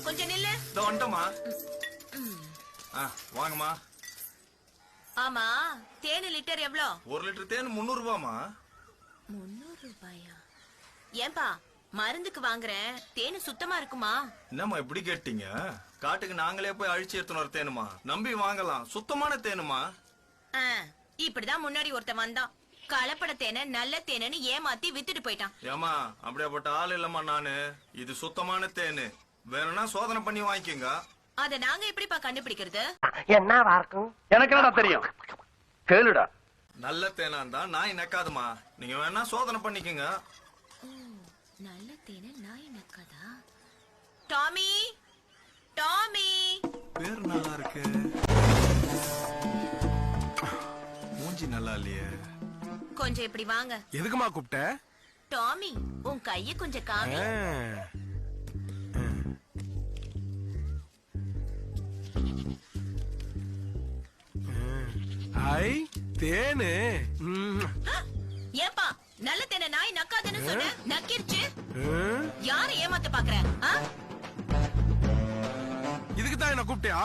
கொஞ்சம் நில்லு. இதோ வந்துட்டோமா. வாங்கம்மா. ஆமா, தேனு லிட்டர் எவ்வளோ? 1 லிட்டர் தேன் 300 ரூபாமா. 300 ரூபாயா? ஏன்பா மருந்துக்கு வாங்குறேன், தேனு சுத்தமா இருக்குமா? என்னம்மா இப்படி கேட்டீங்க? காட்டுக்கு நாங்களே போய் அழிச்சு எடுத்துன்னு வர தேனுமா, நம்பி வாங்கலாம். சுத்தமான தேனுமா. இப்படிதான் முன்னாடி ஒருத்தன் வந்தான், கலப்பட தேனை நல்ல தேனு ஏமாத்தி வித்துட்டு போயிட்டான். ஏமா அப்படியாப்பட்ட ஆள் இல்லம்மா நானு. இது சுத்தமான தேனு, வேணும்னா சோதனை பண்ணி வாங்கிக்கோங்க. அத நாங்க எப்படிப்பா கண்டுபிடிக்கிறது? என்னவா இருக்கும்? எனக்கு என்னடா தெரியும், கேளுடா. நல்ல தேனா இருந்தா நாய் நக்காதுமா, நீங்க வேணா சோதனை பண்ணிக்கோங்க. நல்ல தேனை நாய் நக்காதா? Tommy, Tommy. பேர் நல்லா இருக்கு, மூஞ்சி நல்லா இல்லையே. கொஞ்சம் இப்படி வாங்க. எதுக்குமா கூப்பிட்ட? டாமி, உன் கைய கொஞ்சம் காமி. ஐ தேனு. ஏப்பா நல்ல தேனை நாய் நக்காதுன்னு சொன்ன, நக்கிருச்சு. யார ஏமாத்த பாக்குற? இதுக்கு தான் என்ன கூப்பிட்டியா?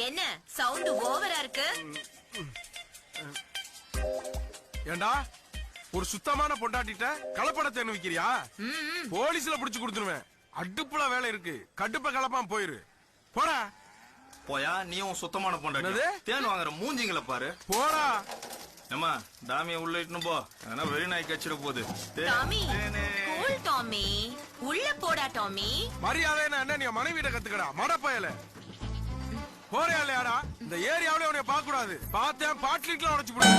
என்ன சவுண்ட் ஓவரா இருக்கு? ஏண்டா ஒரு சுத்தமான பொண்டாட்டிட்ட கலப்பட தேன் விக்கிறியா? போலீஸ்ல புடிச்சு கொடுத்துருவேன். அடுப்புல வேலை இருக்கு, கடுப்ப கலப்பாம போயிரு. போடா. போயா, நீயும் சுத்தமான பொண்டாட்டி தேன் வாங்குற மூஞ்சிங்களை பாரு. போடா. ஏமா டாமிய உள்ள இட்டுன்னு போ, ஏன்னா வெறி நாய் கச்சிட போகுது. டாமி, கூல் டாமி, உள்ள போடா டாமி. மரியாதை என்ன நீ மனைவிட்ட கத்துக்கடா மடப்பயல. போறியா இல்லையாடா? இந்த ஏரியாவில உன்னை பார்க்க கூடாது. பார்த்தேன் பாட்லிட்ல உடைச்சு போடு.